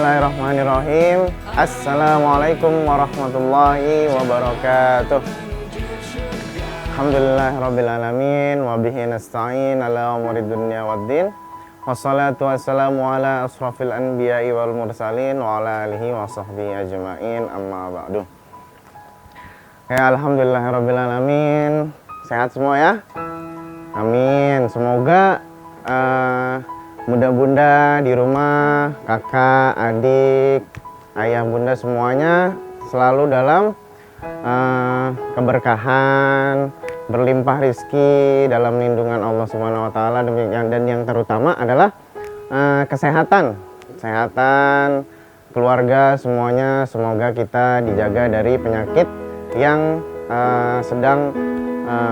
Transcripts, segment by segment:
Bismillahirrahmanirrahim. Assalamualaikum warahmatullahi wabarakatuh. Alhamdulillahirrabbilalamin. Wabihi nasta'in ala umuri dunya waddin. Wassalatu wassalamu ala asrafil anbiya'i wal mursalin wa ala alihi wa sahbihi ajma'in, amma ba'du. Ya, alhamdulillahirrabbilalamin. Sehat semua ya? Amin. Semoga bunda-bunda di rumah, kakak, adik, ayah, bunda semuanya selalu dalam keberkahan, berlimpah rizki dalam lindungan Allah Subhanahu wa taala, dan yang terutama adalah kesehatan keluarga semuanya. Semoga kita dijaga dari penyakit yang sedang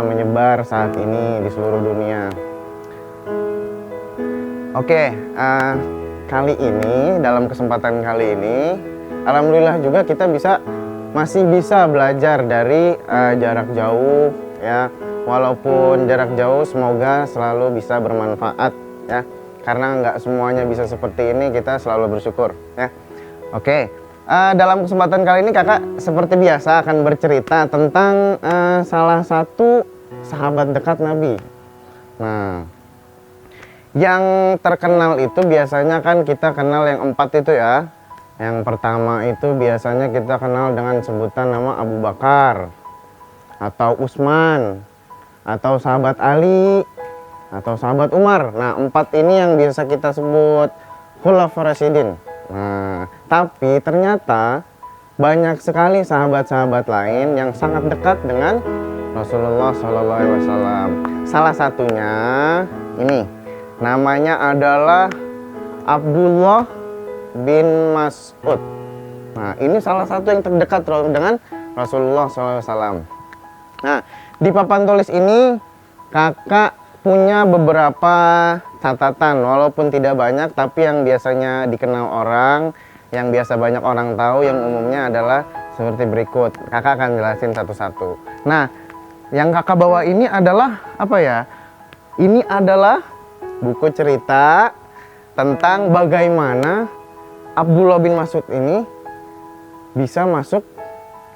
menyebar saat ini di seluruh dunia. Oke, kali ini, dalam kesempatan kali ini, alhamdulillah juga kita masih bisa belajar dari jarak jauh ya. Walaupun jarak jauh, semoga selalu bisa bermanfaat ya. Karena nggak semuanya bisa seperti ini, kita selalu bersyukur ya. Oke, dalam kesempatan kali ini kakak seperti biasa akan bercerita tentang salah satu sahabat dekat Nabi. Nah, yang terkenal itu biasanya kan kita kenal yang 4 itu ya. Yang pertama itu biasanya kita kenal dengan sebutan nama Abu Bakar, atau Utsman, atau sahabat Ali, atau sahabat Umar. Nah, 4 ini yang biasa kita sebut Khulafaur Rasyidin. Nah, tapi ternyata banyak sekali sahabat-sahabat lain yang sangat dekat dengan Rasulullah SAW. Salah satunya ini, namanya adalah Abdullah bin Mas'ud. Nah, ini salah satu yang terdekat dengan Rasulullah SAW. Nah, di papan tulis ini kakak punya beberapa catatan, walaupun tidak banyak, tapi yang biasanya dikenal orang, yang biasa banyak orang tahu, yang umumnya adalah seperti berikut. Kakak akan jelasin satu-satu. Nah, yang kakak bawa ini adalah apa ya? Ini adalah buku cerita tentang bagaimana Abdullah bin Mas'ud ini bisa masuk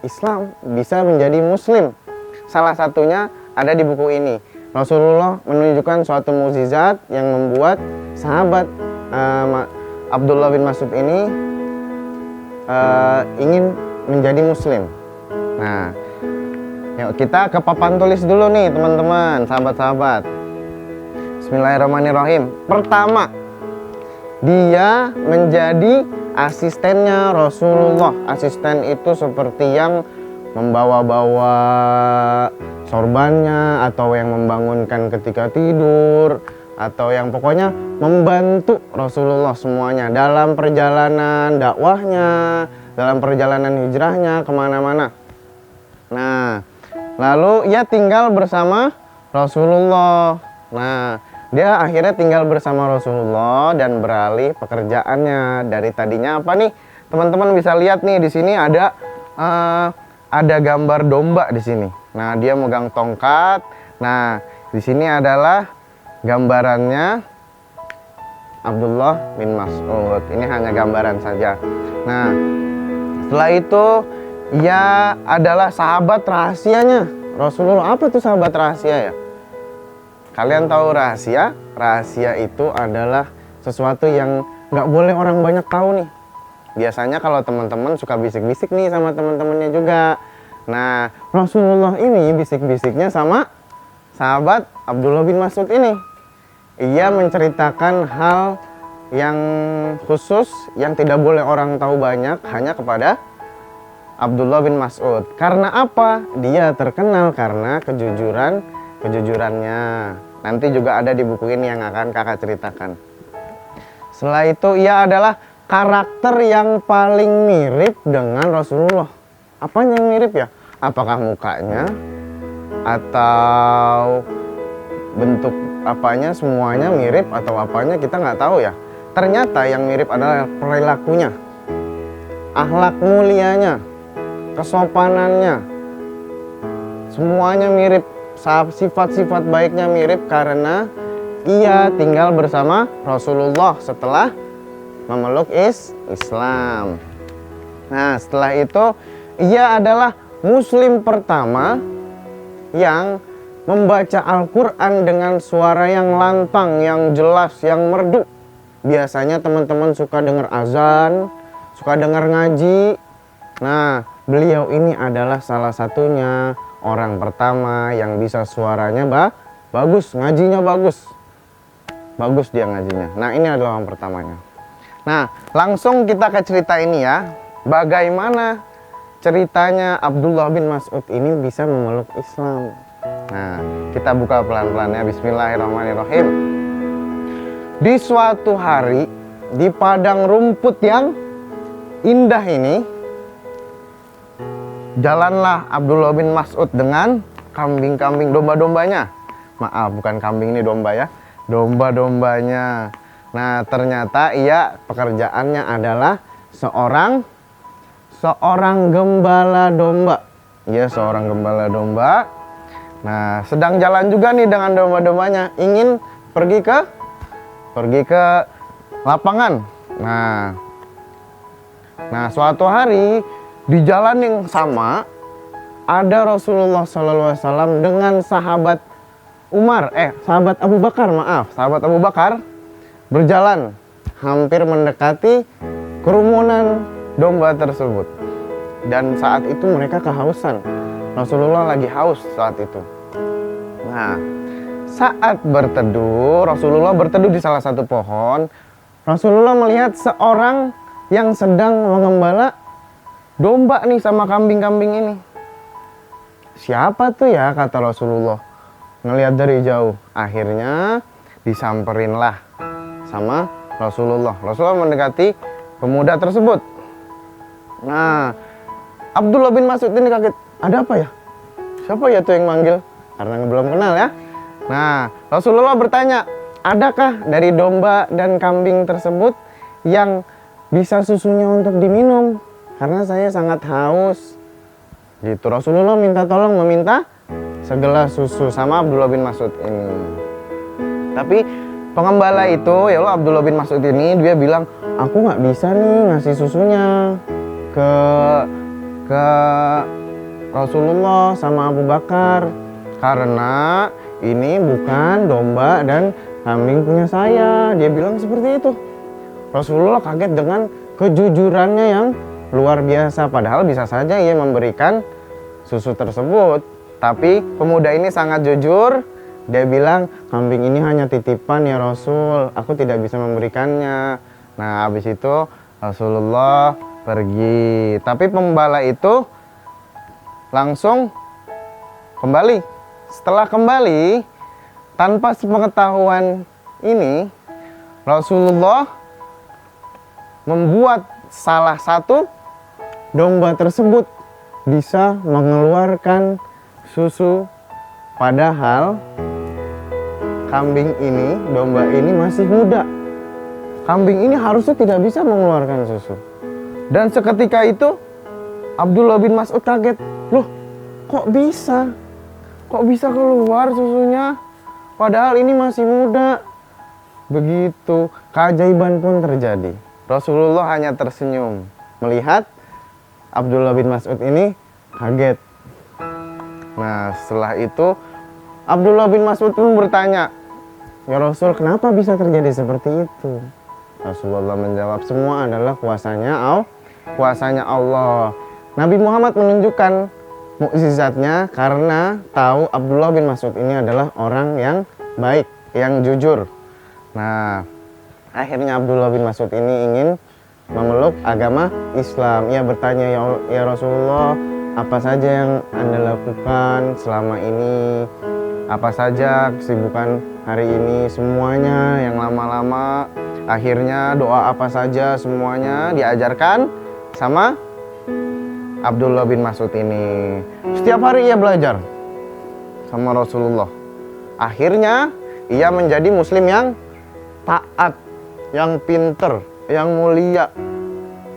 Islam, bisa menjadi Muslim. Salah satunya ada di buku ini. Rasulullah menunjukkan suatu mukjizat yang membuat sahabat Abdullah bin Mas'ud ini ingin menjadi Muslim. Nah, yuk kita ke papan tulis dulu nih teman-teman, sahabat-sahabat. Bismillahirrahmanirrahim. Pertama, dia menjadi asistennya Rasulullah. Asisten itu seperti yang membawa-bawa sorbannya, atau yang membangunkan ketika tidur, atau yang pokoknya membantu Rasulullah semuanya dalam perjalanan dakwahnya, dalam perjalanan hijrahnya kemana-mana. Nah, lalu ia tinggal bersama Rasulullah. Nah, dia akhirnya tinggal bersama Rasulullah dan beralih pekerjaannya. Dari tadinya apa nih? Teman-teman bisa lihat nih, di sini ada gambar domba di sini. Nah, dia megang tongkat. Nah, di sini adalah gambarannya Abdullah bin Mas'ud. Ini hanya gambaran saja. Nah, setelah itu ia adalah sahabat rahasianya Rasulullah. Apa itu sahabat rahasia ya? Kalian tahu rahasia? Rahasia itu adalah sesuatu yang nggak boleh orang banyak tahu nih. Biasanya kalau teman-teman suka bisik-bisik nih sama teman-temannya juga. Nah, Rasulullah ini bisik-bisiknya sama sahabat Abdullah bin Mas'ud ini. Ia menceritakan hal yang khusus yang tidak boleh orang tahu banyak, hanya kepada Abdullah bin Mas'ud. Karena apa? Dia terkenal karena kejujurannya. Nanti juga ada di buku ini yang akan kakak ceritakan. Setelah itu ia adalah karakter yang paling mirip dengan Rasulullah. Apanya yang mirip ya? Apakah mukanya? Atau bentuk apanya? Semuanya mirip atau apanya kita nggak tahu ya. Ternyata yang mirip adalah perilakunya, akhlak mulianya, kesopanannya. Semuanya mirip. Sifat-sifat baiknya mirip karena ia tinggal bersama Rasulullah setelah memeluk Islam. Nah, setelah itu ia adalah muslim pertama yang membaca Al-Quran dengan suara yang lantang, yang jelas, yang merdu. Biasanya teman-teman suka dengar azan, suka dengar ngaji. Nah, beliau ini adalah salah satunya orang pertama yang bisa suaranya bagus, ngajinya bagus. Bagus dia ngajinya. Nah, ini adalah orang pertamanya. Nah, langsung kita ke cerita ini ya. Bagaimana ceritanya Abdullah bin Mas'ud ini bisa memeluk Islam. Nah, kita buka pelan-pelan ya. Bismillahirrahmanirrahim. Di suatu hari di padang rumput yang indah ini, jalanlah Abdullah bin Mas'ud dengan kambing-kambing, domba-dombanya. Maaf, bukan kambing ini domba ya. Domba-dombanya. Nah, ternyata ia pekerjaannya adalah seorang gembala domba. Ya, seorang gembala domba. Nah, sedang jalan juga nih dengan domba-dombanya, ingin pergi ke lapangan. Nah, suatu hari di jalan yang sama ada Rasulullah SAW dengan sahabat Abu Bakar berjalan hampir mendekati kerumunan domba tersebut. Dan saat itu mereka kehausan. Rasulullah lagi haus saat itu. Nah, saat berteduh, Rasulullah berteduh di salah satu pohon. Rasulullah melihat seorang yang sedang mengembala domba nih sama kambing-kambing ini. Siapa tuh ya, kata Rasulullah. Ngelihat dari jauh. Akhirnya disamperinlah sama Rasulullah. Rasulullah mendekati pemuda tersebut. Nah, Abdullah bin Mas'ud ini kaget. Ada apa ya? Siapa ya tuh yang manggil? Karena belum kenal ya. Nah, Rasulullah bertanya, adakah dari domba dan kambing tersebut yang bisa susunya untuk diminum? Karena saya sangat haus. Gitu. Rasulullah meminta segelas susu sama Abdullah bin Mas'ud ini. Tapi pengembala itu, ya Allah, Abdullah bin Mas'ud ini dia bilang, aku nggak bisa nih ngasih susunya ke Rasulullah sama Abu Bakar karena ini bukan domba dan kambing punya saya. Dia bilang seperti itu. Rasulullah kaget dengan kejujurannya yang luar biasa. Padahal bisa saja ia memberikan susu tersebut. Tapi pemuda ini sangat jujur. Dia bilang, kambing ini hanya titipan ya Rasul. Aku tidak bisa memberikannya. Nah, habis itu Rasulullah pergi. Tapi pembala itu langsung kembali. Setelah kembali, tanpa sepengetahuan ini, Rasulullah membuat salah satu domba tersebut bisa mengeluarkan susu. Padahal kambing ini, domba ini masih muda. Kambing ini harusnya tidak bisa mengeluarkan susu. Dan seketika itu Abdullah bin Mas'ud kaget. Loh, kok bisa? Kok bisa keluar susunya? Padahal ini masih muda. Begitu, keajaiban pun terjadi. Rasulullah hanya tersenyum melihat Abdullah bin Mas'ud ini kaget. Nah, setelah itu Abdullah bin Mas'ud pun bertanya, ya Rasul, kenapa bisa terjadi seperti itu? Rasulullah menjawab, semua adalah kuasanya Allah. Nabi Muhammad menunjukkan mukjizatnya karena tahu Abdullah bin Mas'ud ini adalah orang yang baik, yang jujur. Nah, akhirnya Abdullah bin Mas'ud ini ingin memeluk agama Islam. Ia bertanya, ya Rasulullah, apa saja yang Anda lakukan selama ini? Apa saja kesibukan hari ini? Semuanya yang lama-lama. Akhirnya doa apa saja semuanya diajarkan sama Abdullah bin Mas'ud ini. Setiap hari ia belajar sama Rasulullah. Akhirnya ia menjadi muslim yang taat, yang pinter, yang mulia,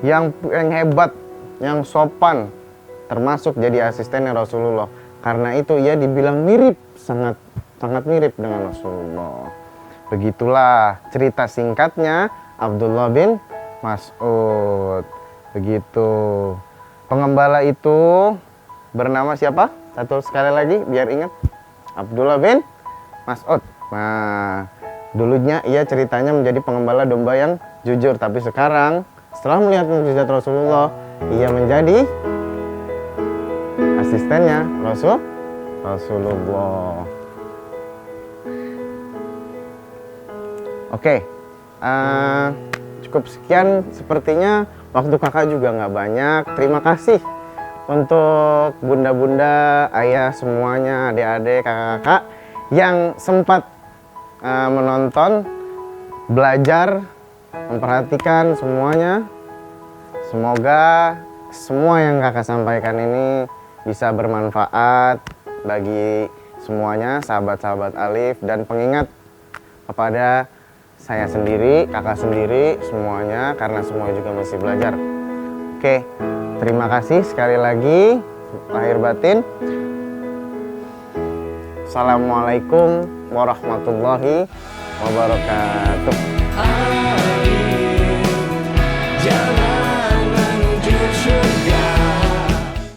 yang hebat, yang sopan, termasuk jadi asistennya Rasulullah. Karena itu ia dibilang mirip, sangat mirip dengan Rasulullah. Begitulah cerita singkatnya Abdullah bin Mas'ud. Begitu. Pengembala itu bernama siapa? Satu sekali lagi biar ingat. Abdullah bin Mas'ud. Nah, dulunya ia ceritanya menjadi pengembala domba yang jujur, tapi sekarang setelah melihat mukjizat Rasulullah, ia menjadi asistennya Rasulullah. Oke, cukup sekian. Sepertinya waktu kakak juga nggak banyak. Terima kasih untuk bunda-bunda, ayah semuanya, adik-adik, kakak-kakak yang sempat menonton, belajar, memperhatikan semuanya. Semoga semua yang kakak sampaikan ini bisa bermanfaat bagi semuanya, sahabat-sahabat Alif, dan pengingat kepada saya sendiri, kakak sendiri, semuanya, karena semua juga masih belajar. Oke, terima kasih sekali lagi, lahir batin. Assalamualaikum warahmatullahi wabarakatuh.